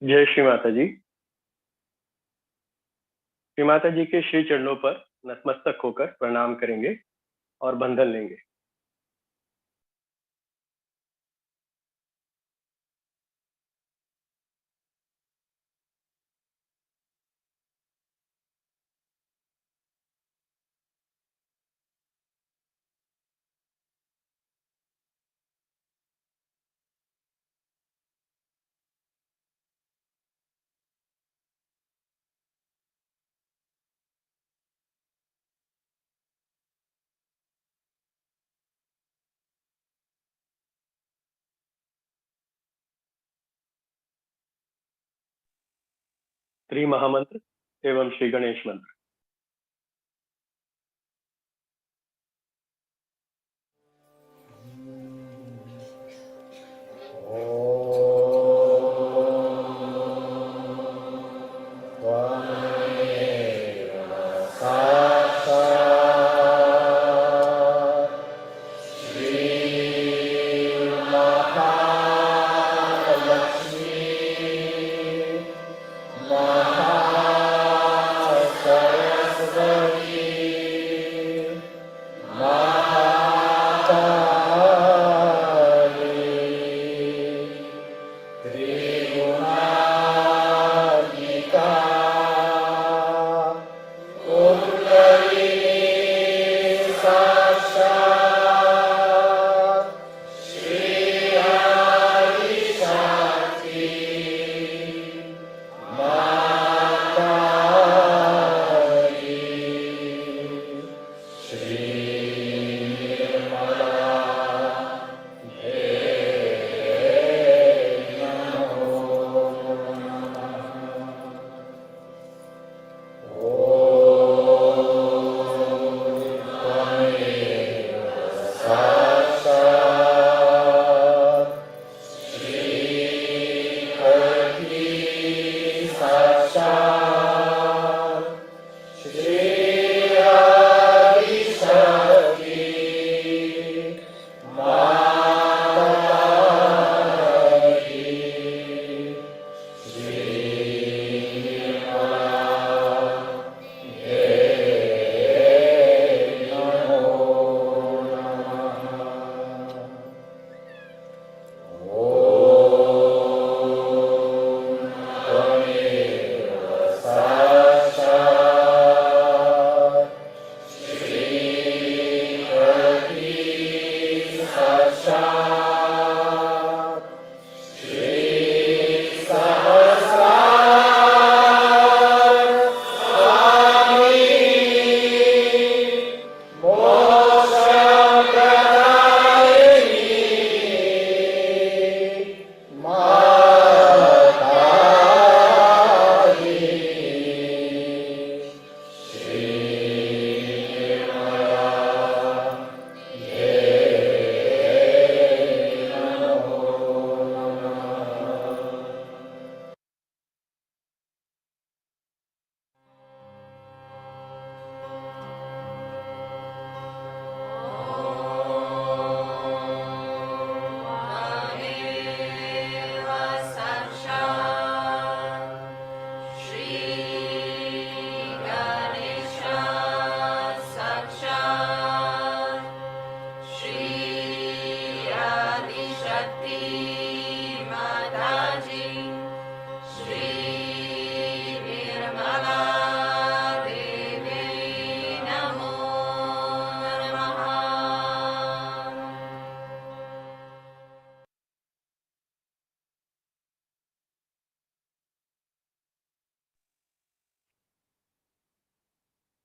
जय श्री माता जी। श्री माता जी के श्री चरणों पर नतमस्तक होकर प्रणाम करेंगे और बंधन लेंगे। श्री महामंत्र एवं श्री गणेश मंत्र।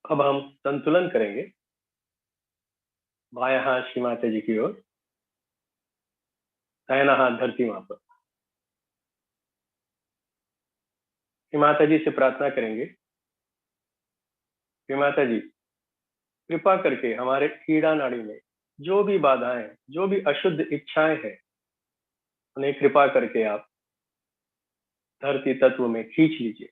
अब हम संतुलन करेंगे। बायां हाथ श्री माता जी की ओर, दाहिना हाथ धरती मां पर। श्री माता जी से प्रार्थना करेंगे, श्री माता जी कृपा करके हमारे कीड़ा नाड़ी में जो भी बाधाएं, जो भी अशुद्ध इच्छाएं हैं, उन्हें कृपा करके आप धरती तत्व में खींच लीजिए।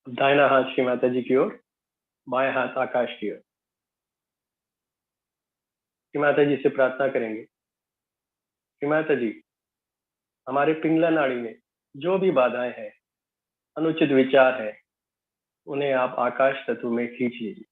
दाहिना हाथ श्री माता जी की ओर, बाएं हाथ आकाश की ओर। श्री माता जी से प्रार्थना करेंगे, श्री माता जी, हमारे पिंगला नाड़ी में जो भी बाधाएं हैं, अनुचित विचार है, उन्हें आप आकाश तत्व में खींच लीजिए।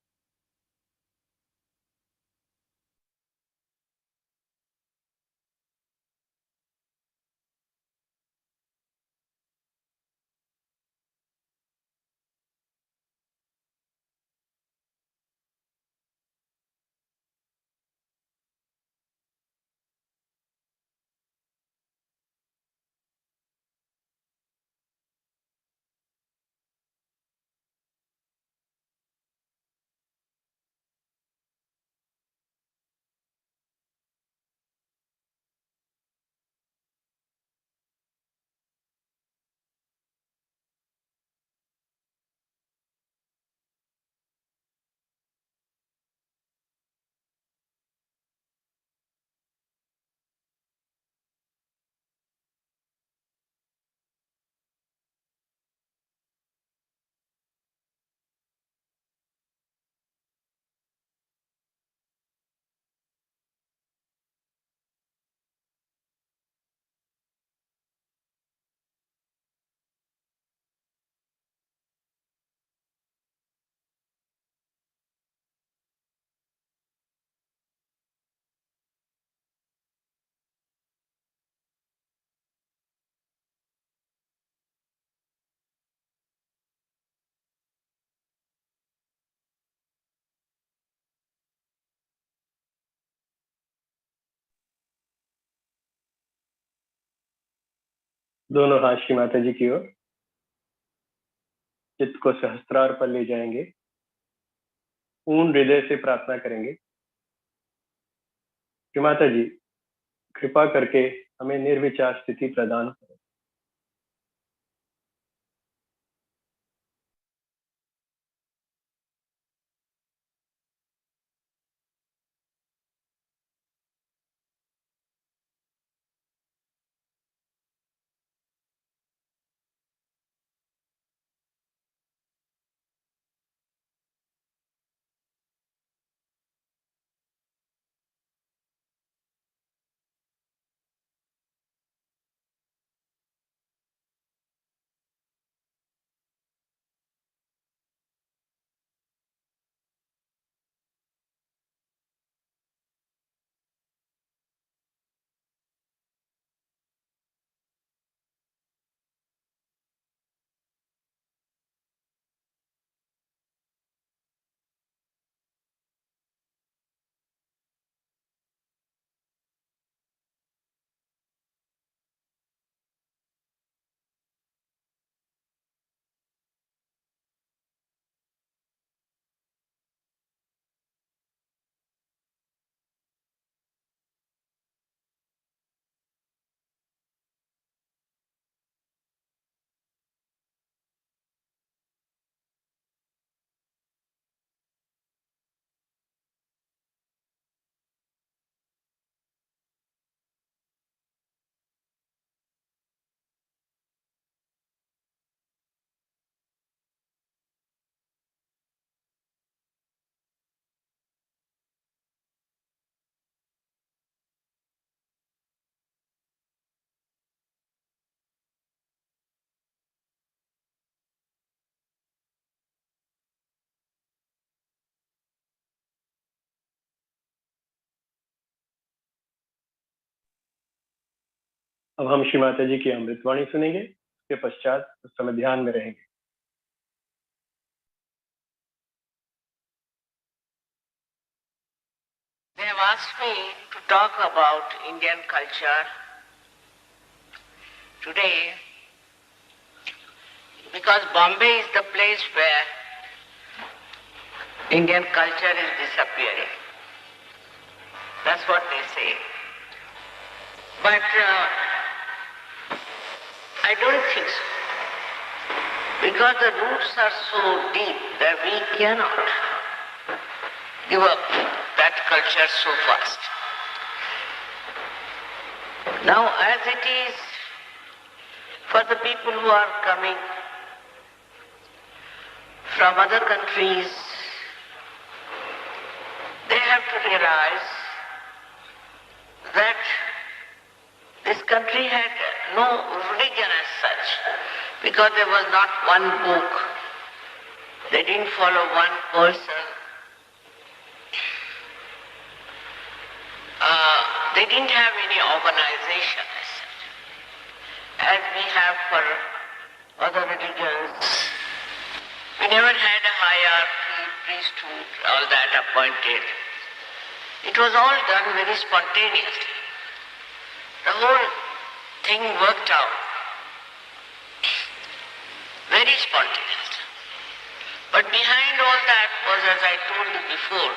दोनों हाथ श्री माता जी की ओर, चित्त को सहस्त्रार पर ले जाएंगे, पूर्ण हृदय से प्रार्थना करेंगे, श्री माता जी, कृपा करके हमें निर्विचार स्थिति प्रदान करें। अब हम श्री माता जी की अमृतवाणी सुनेंगे, उसके पश्चात उस समय ध्यान में रहेंगे। They have asked me to talk about Indian culture today because Bombay is the place where Indian culture is disappearing. That's what they say. But I don't think so. Because the roots are so deep that we cannot give up that culture so fast. Now, as it is, for the people who are coming from other countries, they have to realize that this country had no religion as such, because there was not one book. They didn't follow one person. They didn't have any organization as such, as we have for other religions. We never had a hierarchy, priesthood, all that appointed. It was all done very spontaneously. The whole thing worked out very spontaneously. But behind all that was, as I told you before,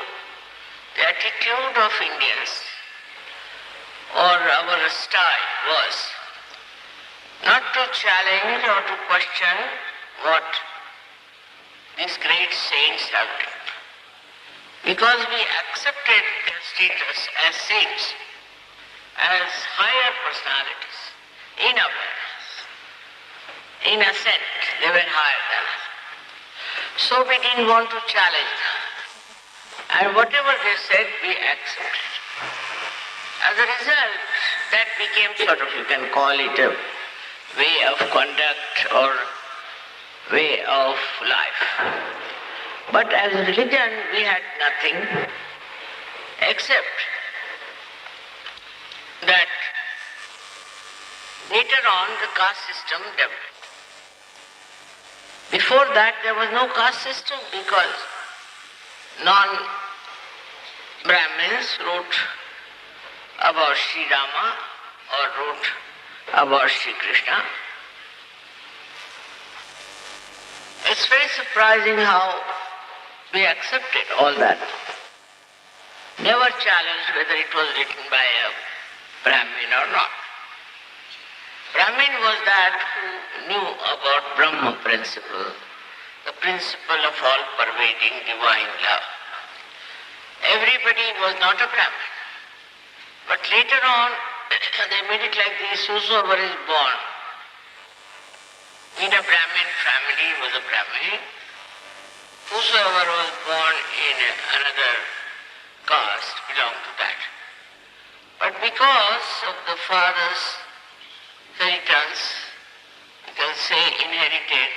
the attitude of Indians, or our style, was not to challenge or to question what these great saints have done, because we accepted their status as saints, as higher personalities in awareness. In ascent, they were higher than us. So we didn't want to challenge them. And whatever they said, we accepted. As a result, that became sort of, you can call it a way of conduct or way of life. But as religion, we had nothing except that later on the caste system developed. Before that there was no caste system, because non-Brahmins wrote about Sri Rama or wrote about Sri Krishna. It's very surprising how we accepted all that. Never challenged whether it was written by a Brahmin or not. Brahmin was that who knew about Brahma principle, the principle of all-pervading divine love. Everybody was not a Brahmin. But later on, they made it like this: whosoever is born in a Brahmin family was a Brahmin. Whosoever was born in another caste belonged to that. But because of the father's inheritance, you can say inherited,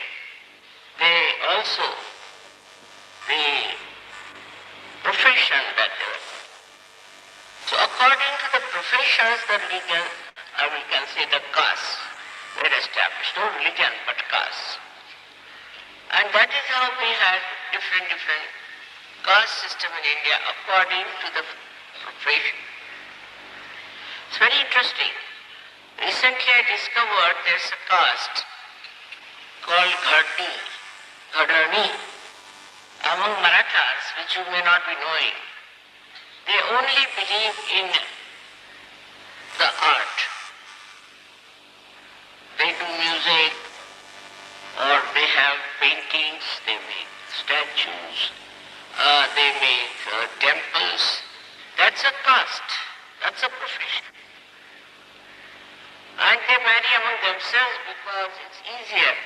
they also, the profession that they were. So according to the professions, the religion, or we can say the castes, were established. No religion, but castes. And that is how we had different caste system in India according to the profession. It's very interesting. Recently I discovered there's a caste called Ghadani among Marathas, which you may not be knowing. They only believe in the art. They do music, or they have paintings, they make statues, they make temples. That's a caste, that's a profession. And they marry among themselves because it's easier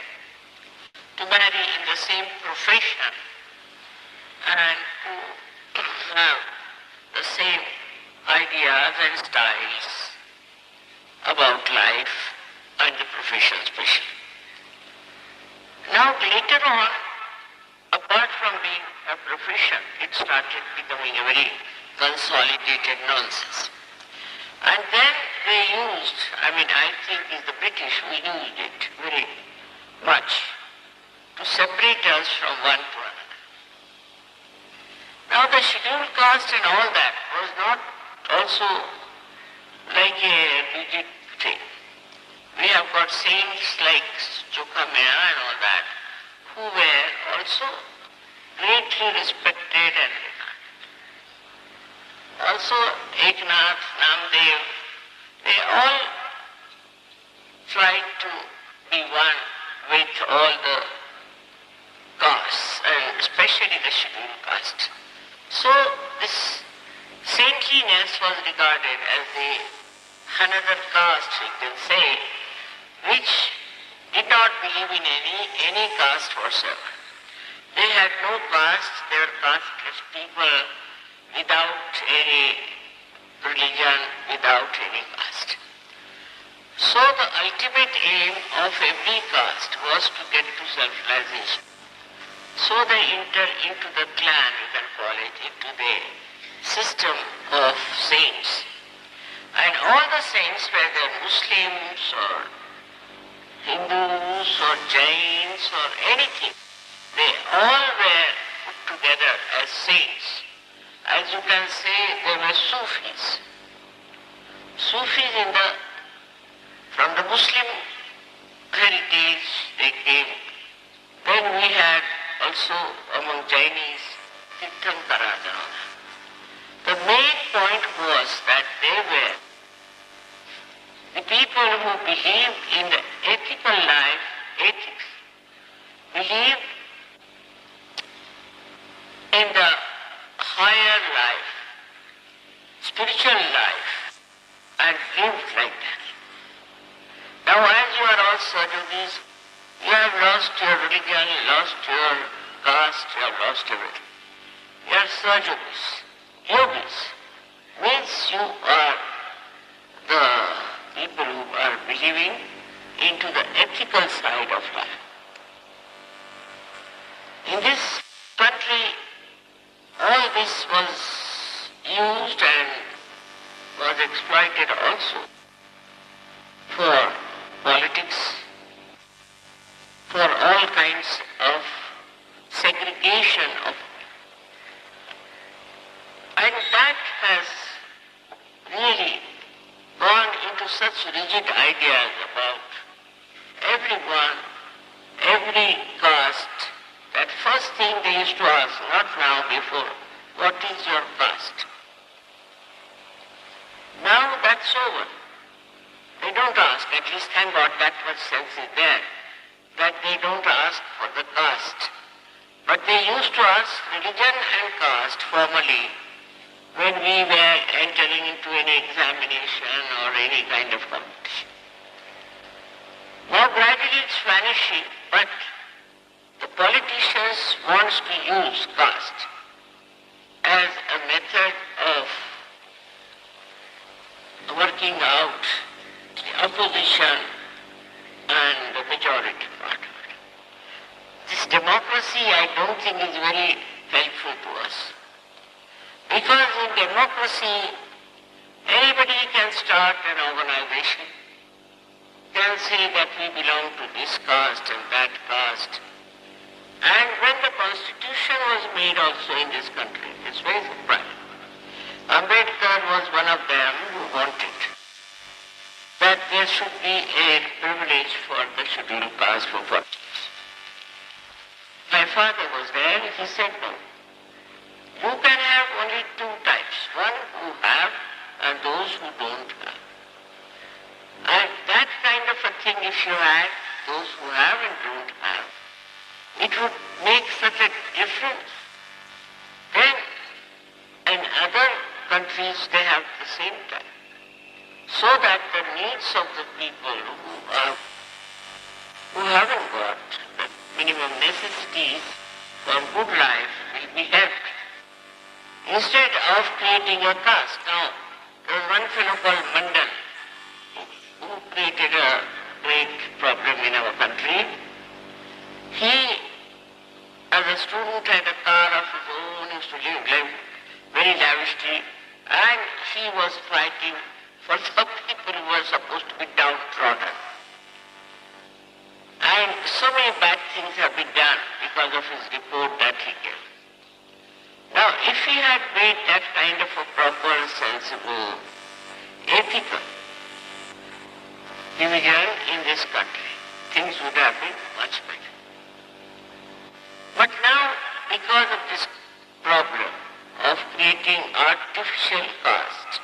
to marry in the same profession and to have the same ideas and styles about life and the profession especially. Now later on, apart from being a profession, it started becoming a very consolidated nonsense. And then they used, I think it's the British who used it very much to separate us from one to another. Now the scheduled caste and all that was not also like a rigid thing. We have got saints like Chokamena and all that, who were also greatly respected and regarded. Also Eknath, Namdev, they all tried to be one with all the castes, and especially the scheduled caste. So this saintliness was regarded as another caste, we can say, which did not believe in any caste whatsoever. They had no caste, they were casteless people without any religion, without any caste. So the ultimate aim of every caste was to get to self-realization. So they enter into the clan, you can call it, into the system of saints. And all the saints, whether Muslims or Hindus or Jains or anything, they all were put together as saints. As you can say, they were Sufis. Sufis from the Muslim heritage they came. Then we had also among Jainis, Tirthankara. The main point was that they were the people who believed in the ethical life, ethics, believed in the higher life, spiritual life, and lived like that. Now as you are all Sajogis, you have lost your religion, lost your caste, you have lost everything. You are Sajogis. Yogis means you are the people who are believing into the ethical side of life. In this country, all this was used and was exploited also for politics, for all kinds of segregation of. And that has really gone into such rigid ideas about everyone, every caste, that first thing they used to ask, not now, before, what is your caste? Now that's over. They don't ask, at least thank God that much sense is there, that they don't ask for the caste. But they used to ask religion and caste formally when we were entering into any examination or any kind of competition. Now gradually it's vanishing, but the politicians want to use caste as a method of working out the opposition and the majority part of it. This democracy I don't think is very helpful to us. Because in democracy, anybody can start an organization, can say that we belong to this caste and that caste. And when the constitution was made also in this country, it's very surprising. Ambedkar was one of them who wanted that there should be a privilege for the scheduled caste for politics. My father was there, he said no. You can have only two types, one who have and those who don't have. And that kind of a thing if you had, those who have and don't have, it would make such a difference. Then in other countries they have the same type. So that the needs of the people who haven't got the minimum necessities for good life will be helped. Instead of creating a caste. Now, there was one fellow called Mandal who created a great problem in our country. He, as a student, had a car of his own, used to live very lavishly, and he was fighting for some people who were supposed to be downtrodden. And so many bad things have been done because of his report that he gave. Now, if he had made that kind of a proper, sensible, ethical division in this country, things would have been much better. But now, because of this problem of creating artificial caste,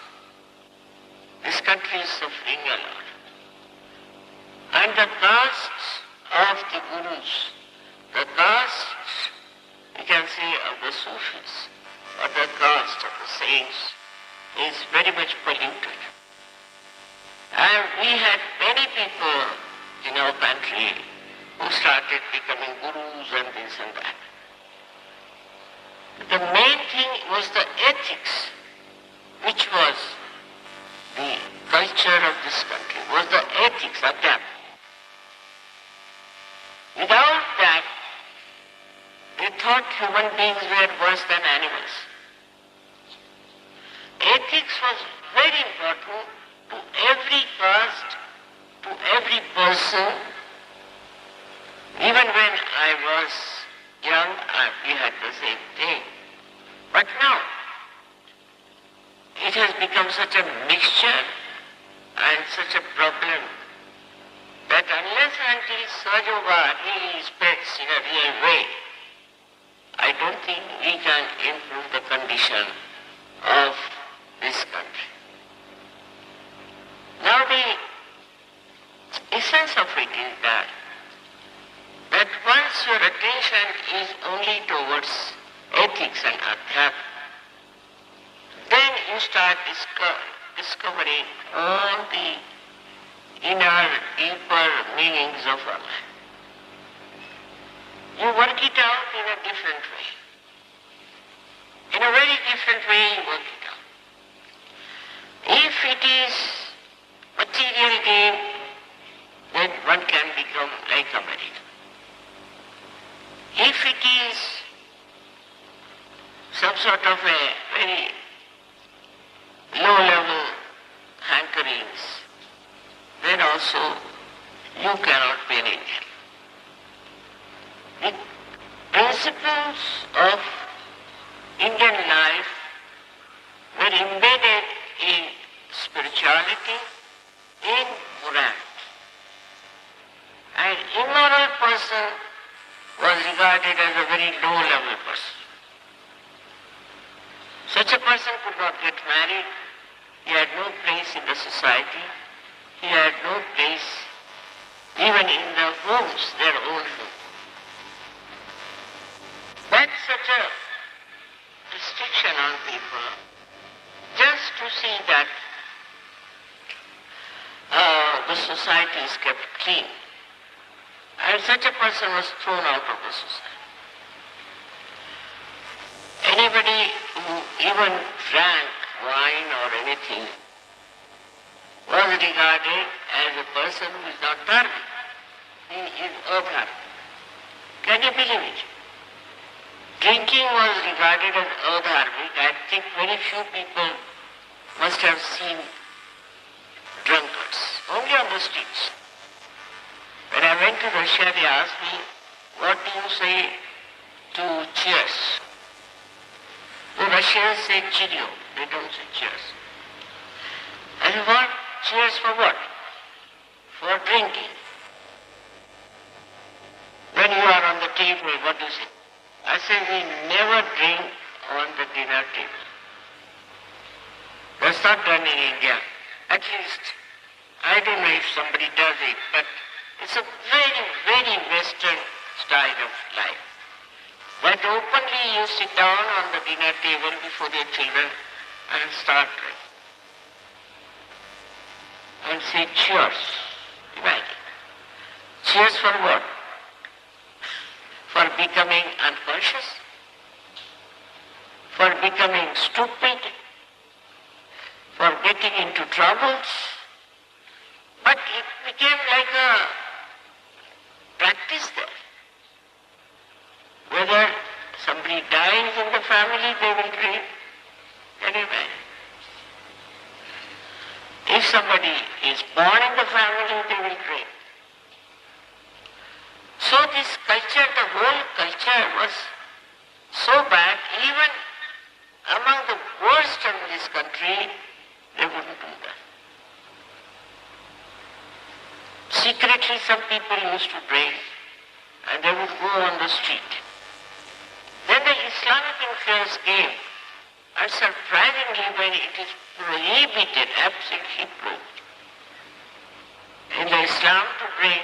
this country is suffering a lot. And the castes of the gurus, the castes, you can say, of the Sufis, or the caste of the saints, is very much polluted. And we had many people in our country who started becoming gurus and this and that. The main thing was the ethics, which was the culture of this country, was the ethics of that. Without that, they thought human beings were worse than animals. Ethics was very important to every caste, to every person. Even when I was young, we had the same thing. But now, it has become such a mixture and such a problem that unless and until Sahaja really spreads in a real way, I don't think we can improve the condition of this country. Now the essence of it is that once your attention is only towards ethics and adhyatma, then you start discovering all the inner, deeper meanings of our life. You work it out in a different way. In a very different way you work it out. If it is material gain, then one can become like America. If it is some sort of a very low-level hankerings, then also you cannot be an Indian. The principles of Indian life were embedded in spirituality, in morality. An immoral person was regarded as a very low-level person. Such a person could not get married. He had no place in the society. He had no place even in the homes, their own home. That's such a restriction on people just to see that the society is kept clean. And such a person was thrown out of the society. Anybody who even drank wine or anything was regarded as a person who is not dharmic. He is adharmic. Can you believe it? Drinking was regarded as adharmic. I think very few people must have seen drunkards, only on the streets. When I went to Russia, they asked me, what do you say to cheers? The Russians say cheerio, they don't say cheers. I said, what? Cheers for what? For drinking. When you are on the table, what do you say? I said, we never drink on the dinner table. That's not done in India. At least, I don't know if somebody does it, but it's a very, very Western style of life. But openly you sit down on the dinner table before your children and start drinking. And say cheers. Imagine. Cheers for what? For becoming unconscious? For becoming stupid? For getting into troubles? But it became like a practice there. Whether somebody dies in the family, they will drink. Can you imagine? If somebody is born in the family, they will drink. So this culture, the whole culture was so bad, even among the worst in this country, they wouldn't do that. Secretly some people used to drink and they would go on the street. Then the Islamic influence came, and surprisingly when it is prohibited, absolutely prohibited, in the Islam to drink,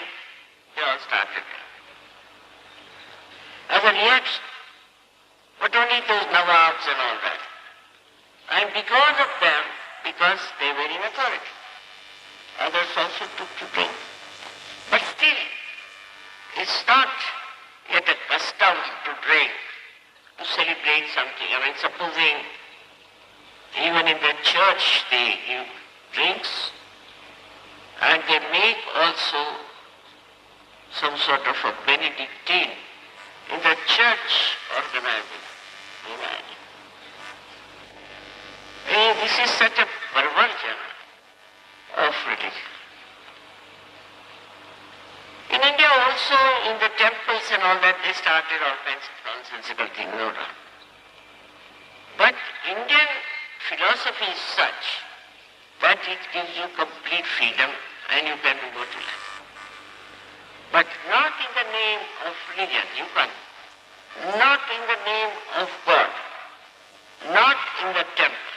they all started drinking. As a reaction, but only those Nawabs and all that. And because of them, because they were in authority, others also took to drink. But still, it's not yet a custom to drink, to celebrate something. I mean, supposing even in the church they give drinks, and they make also some sort of a Benedictine in the church organizing. This is such a perversion of religion. In India also, in the temples and all that, they started all kinds of nonsensical things, no doubt. But Indian philosophy is such that it gives you complete freedom and you can do what you like. But not in the name of religion, you can't. Not in the name of God. Not in the temple.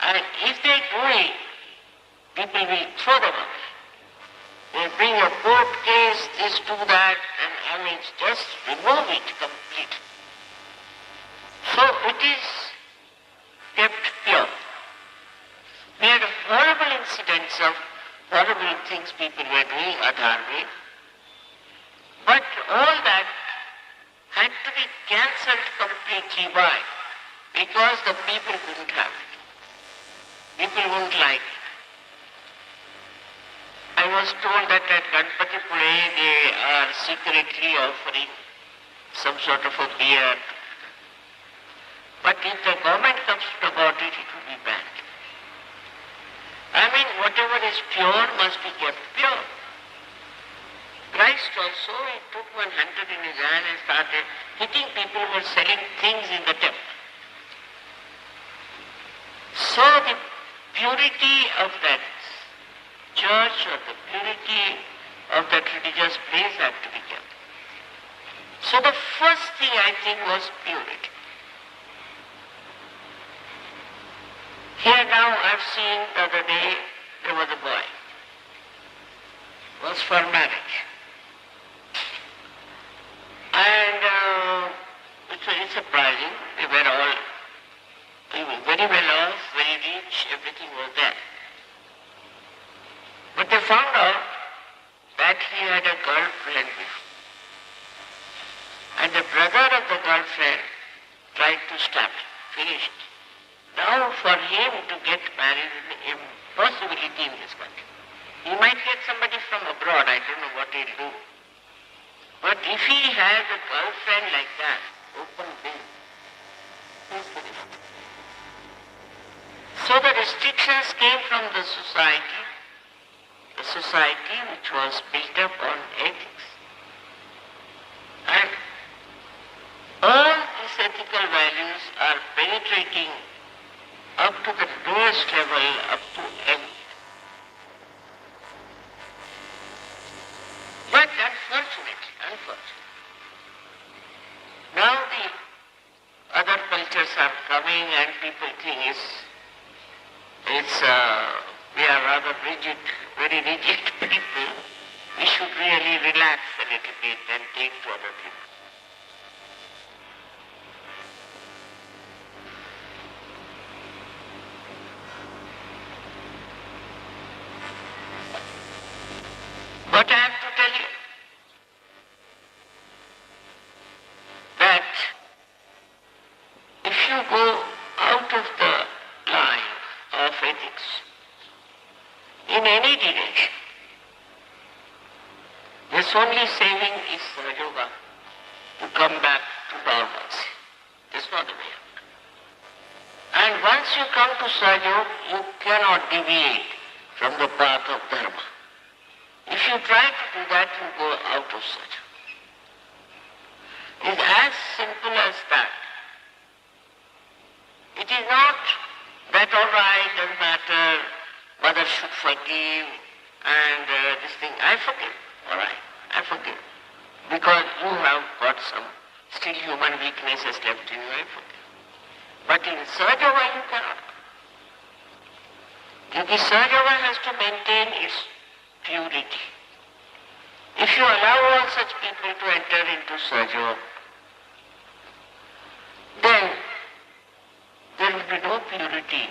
And if they do it, people will throw them away. They bring a court case, this, do that, and I mean, just remove it completely. So it is kept pure. We had horrible incidents of horrible things people were doing adharmic, but all that had to be cancelled completely. Why? Because the people couldn't have it. People wouldn't like it. I was told that at Ganpati Pule they are secretly offering some sort of a beer. But if the government comes about it, it will be banned. I mean, whatever is pure must be kept pure. Christ also, he took one hunter in his hand and started hitting people who were selling things in the temple. So the purity of that church or the purity of that religious place had to be kept. So the first thing I think was purity. Here now I've seen the other day there was a boy. It was for marriage. And it's surprising. They were all very well off, very rich, everything was there. But they found out that he had a girlfriend before. And the brother of the girlfriend tried to stop him, finished. Now for him to get married is an impossibility in this country. He might get somebody from abroad, I don't know what he'll do. But if he has a girlfriend like that, open bill, he's finished. So the restrictions came from the society which was built up on ethics. And all these ethical values are penetrating up to the lowest level, up to envy. But unfortunately, now the other cultures are coming and people think we are rather rigid, very rigid people. We should really relax a little bit and take to other people. But I have to tell you that if you go out of the line of ethics in any direction, this only saving is Sahaja to come back to normalcy. This is not the way out. And once you come to Sahaja, you cannot deviate from the path of Dharma. If you try to do that, you go out of Sahaja. It is as simple as that. It is not that all right, doesn't matter, mother should forgive and this thing. I forgive, all right, I forgive. Because you have got some still human weaknesses left in you, I forgive. But in Sahaja you cannot. Because Sahaja has to maintain its purity. If you allow all such people to enter into Sahaja, then there will be no purity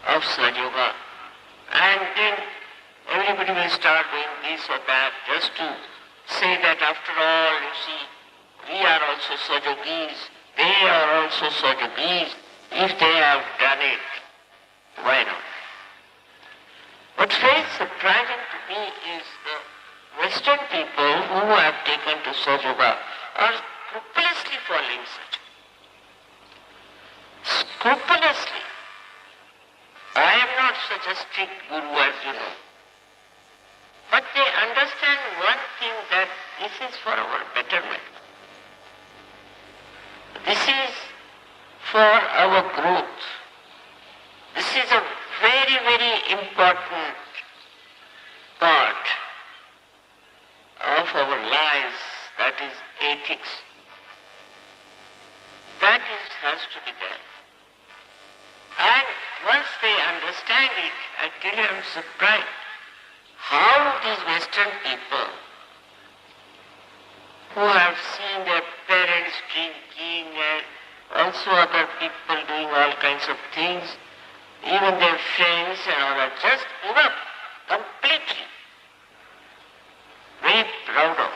of Sahaja. And then everybody will start doing this or that just to say that after all, you see, we are also Sahajogis, they are also Sajogis. If they have done it, why not? What's very surprising to me is the Western people who have taken to Sahaja are scrupulously following Sahaja. Scrupulously. I am not such a strict guru as you know. But they understand one thing, that this is for our betterment. This is for our growth. This is a very, very important part of our lives, that is ethics. That has to be there. And once they understand it, I tell you, I'm surprised how these Western people who have seen their parents drinking and also other people doing all kinds of things, even their friends and all that, just give up completely. Very proud of.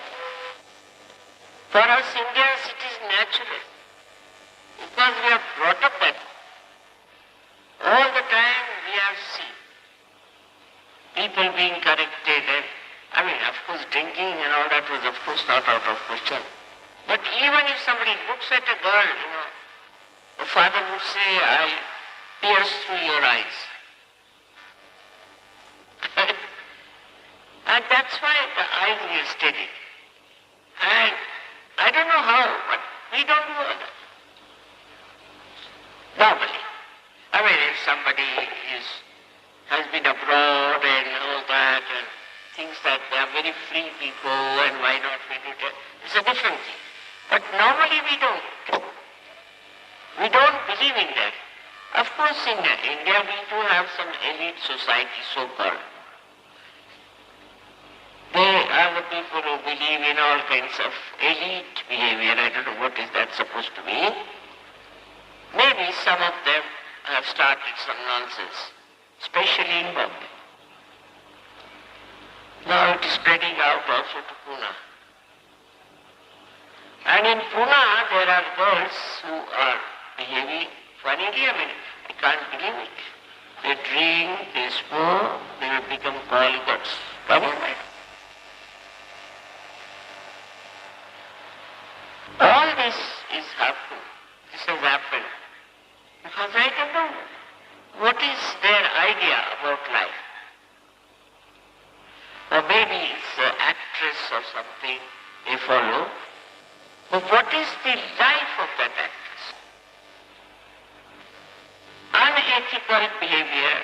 For us Indians it is natural, because we are brought up that way. All the time we have seen people being corrected, and of course drinking and all that was of course not out of question. But even if somebody looks at a girl, the father would say, I'll pierce through your eyes. And that's why the eyes are steady. And I don't know how, but we don't do that. Normally. If somebody has been abroad and all that and thinks that they are very free people and why not we do that, it's a different thing. But normally we don't. We don't believe in that. Of course in India we do have some elite society, so-called. They are the people who believe in all kinds of elite behavior. I don't know what is that supposed to be. Maybe some of them have started some nonsense, especially in Bombay. Now it is spreading out also to Pune. And in Pune there are girls who are behaving funnily. I can't believe it. They drink, they smoke, they will become polygons. Come on, man. All this is happening. This has happened because I don't know what is their idea about life. Or maybe it's an actress or something they follow. But what is the life of that actress? Unethical behavior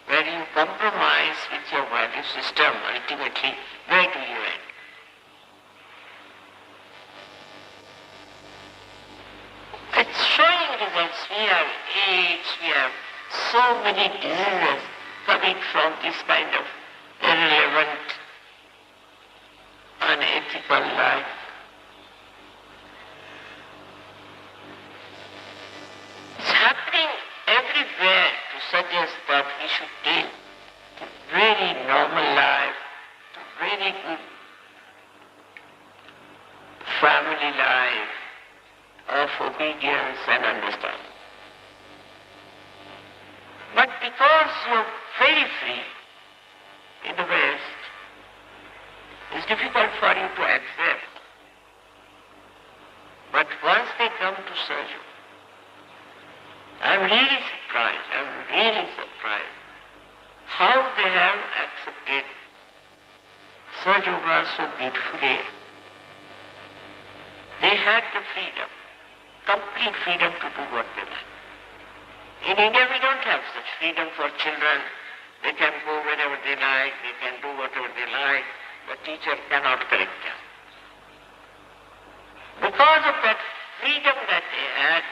where you compromise with your value system, ultimately, where do you end? It's showing results. We have AIDS, we have so many diseases coming from this kind of irrelevant, unethical life. It's happening everywhere to suggest that we should take a very normal life, a very good family life of obedience and understanding. But because you're very free in the West, it's difficult for you to accept. But once they come to Sahaja, I'm really surprised how they have accepted Sahaja so beautifully. They had the freedom, complete freedom to do what they like. In India we don't have such freedom for children. They can go wherever they like, they can do whatever they like. The teacher cannot correct them. Because of that freedom that they had,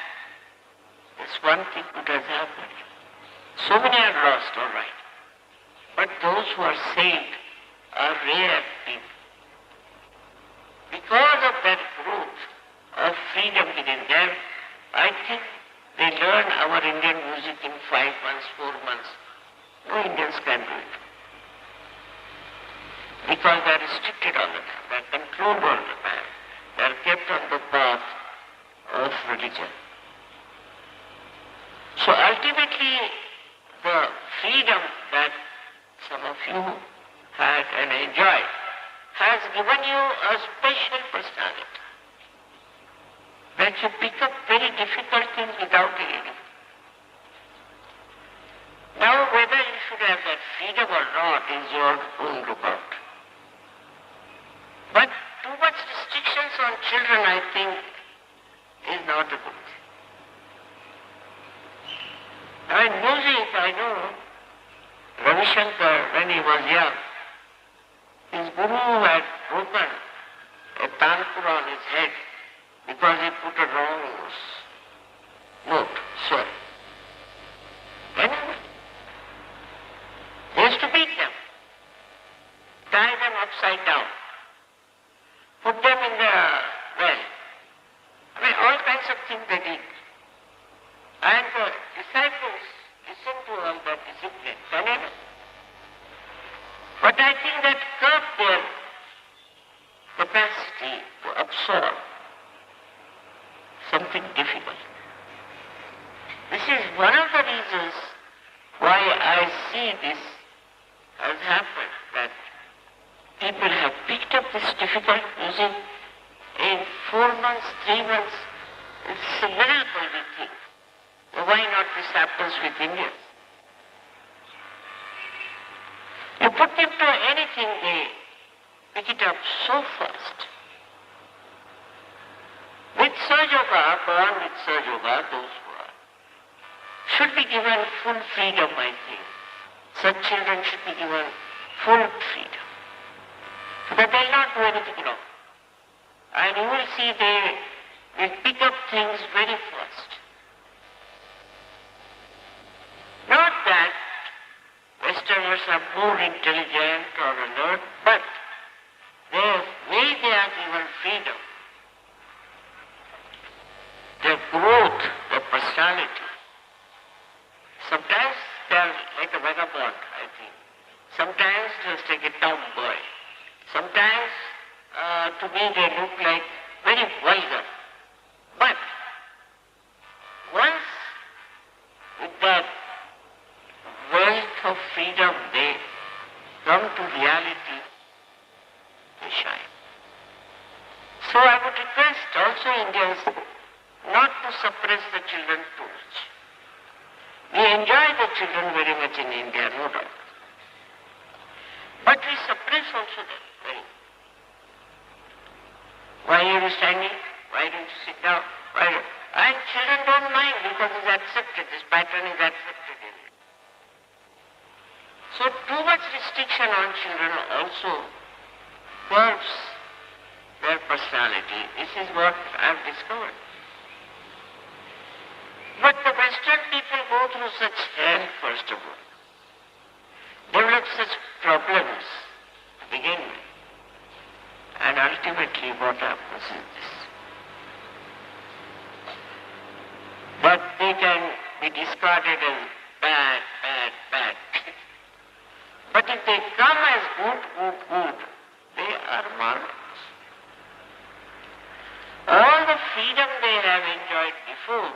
there's one thing that has happened. So many are lost, all right. But those who are saved are rare people. Because of that growth of freedom within them, I think they learn our Indian music in 5 months, 4 months. No Indians can do it. Because they are restricted all the time, they are controlled all the time, they are kept on the path religion. So ultimately, the freedom that some of you had and enjoyed has given you a special personality. That you pick up very difficult things without any difficulty. Now whether you should have that freedom or not is your own lookout. But too much restrictions on children, I think, is not a good thing. Now in music, I know Ravi Shankar, when he was young, his guru had broken a tanpura on his head because he put a wrong note, sir. Anyway, they used to beat them, tie them upside down, put them in the well. I mean, all kinds of things they did. And the disciples listened to all that discipline. But I think that curbed their capacity to absorb something difficult. This is one of the reasons why I see this has happened, that people have picked up this difficult music in 4 months, 3 months. It's a miracle, we think. Why not this happens with Indians? You put them to anything, they pick it up so fast. With Sahaja, born with Sahaja, those who are, should be given full freedom, I think. Such children should be given full freedom. But they'll not do anything wrong. And you will see they will pick up things very fast. Not that Westerners are more intelligent or alert, but the way they are given freedom, their growth, their personality. Sometimes they are like a vagabond, I think. Sometimes just like a tomboy. Sometimes to me they look like very vulgar. But once with that wealth of freedom they come to reality, they shine. So I would request also Indians not to suppress the children too much. We enjoy the children very much in India, no doubt. But we suppress also them very much. Why are you standing? Why don't you sit down? And children don't mind because it's accepted, this pattern is accepted in it. So too much restriction on children also curbs their personality. This is what I've discovered. But the Western people go through such hell, first of all. Develop such problems to begin with. And ultimately what happens is this. But they can be discarded as bad, bad, bad. But if they come as good, they are marvelous. All the freedom they have enjoyed before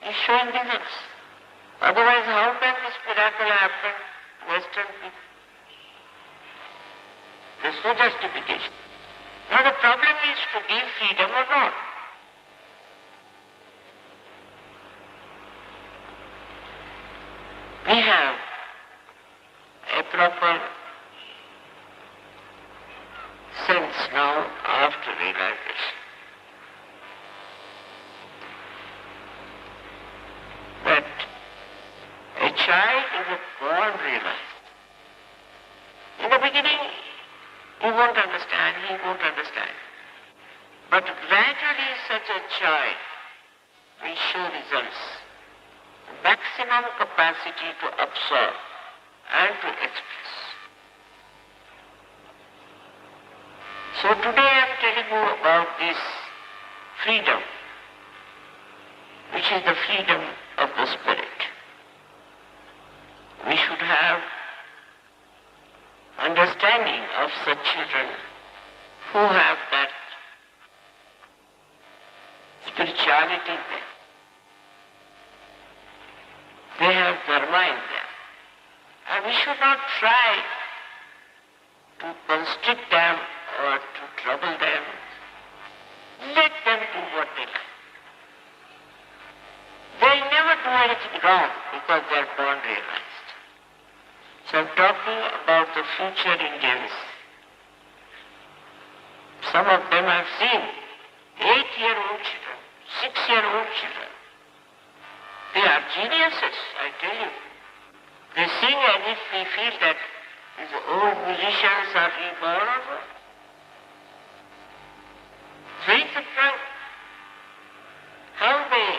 is showing results. Otherwise, how can this miracle happen to Western people? There's no justification. Now the problem is to give freedom or not. We have a proper sense now after realization that a child is a born realized. In the beginning, he won't understand, he won't understand. But gradually such a child will show results. Maximum capacity to absorb and to express. So today I am telling you about this freedom, which is the freedom of the spirit. We should have understanding of such children who have that spirituality personality there. They have dharma in them. And we should not try to constrict them or to trouble them. Let them do what they like. They'll never do anything wrong because they're born realized. So I'm talking about the future Indians. Some of them I've seen, 8-year-old children, 6-year-old children. They are geniuses, I tell you. They sing as if we feel that these old musicians are reborn or what. Very surprised how they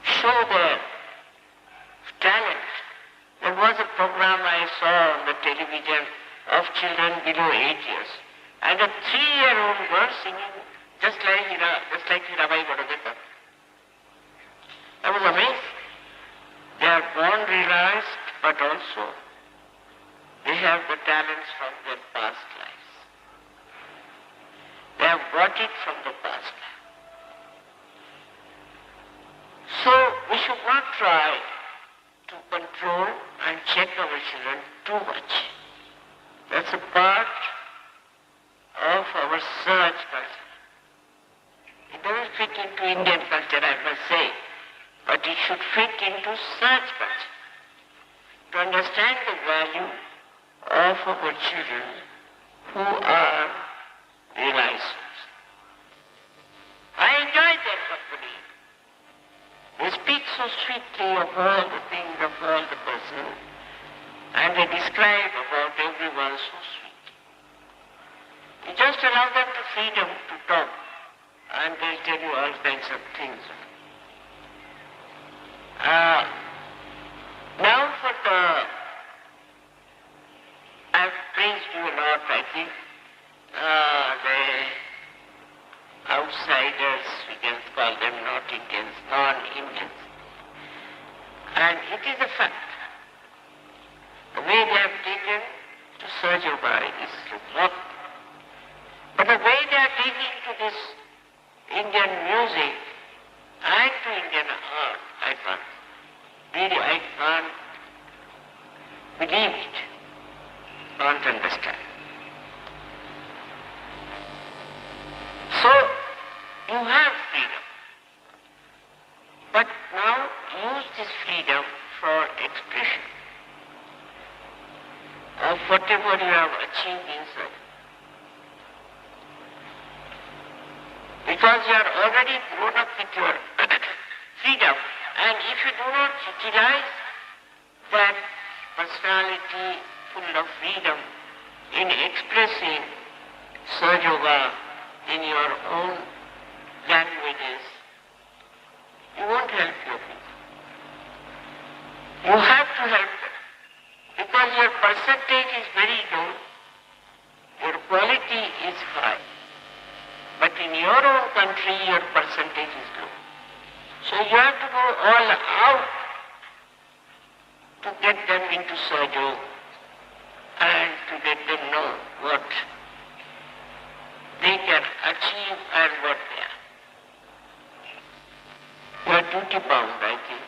show their talent. There was a program I saw on the television of children below 8 years. And a 3-year-old girl singing just like Hirabai Godogeta. I was amazed. They are born realized, but also they have the talents from their past lives. They have got it from the past life. So we should not try to control and check our children too much. That's a part of our Sahaja culture. It doesn't fit into Indian culture, I must say, but it should fit into Sahaja culture. To understand the value of our children who are realized. I enjoy their company. They speak so sweetly of all the things of all the person, and they describe about everyone so sweet. You just allow them the freedom to talk, and they'll tell you all kinds of things. Now for I've praised you a lot, I think, the outsiders, we can call them not Indians, non-Indians. And it is a fact. The way they have taken to Sahaja is remarkable. But the way they are taking to this Indian music and to Indian art, I can't believe it, can't understand. So, you have freedom. But now use this freedom for expression of whatever you have achieved inside. Because you are already grown up with your freedom, and if you do not utilize that personality full of freedom in expressing Sahaja in your own languages, you won't help your people. You have to help them, because your percentage is very low, your quality is high. But in your own country, your percentage is low. So you have to go all out to get them into Sahaja and to let them know what they can achieve and what they are. You are duty bound, I think.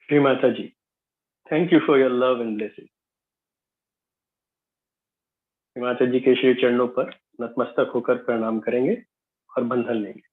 Shri Mata ji, thank you for your love and blessing. Shri Mata ji के श्री चरणों पर नतमस्तक होकर प्रणाम करेंगे और बंधन लेंगे।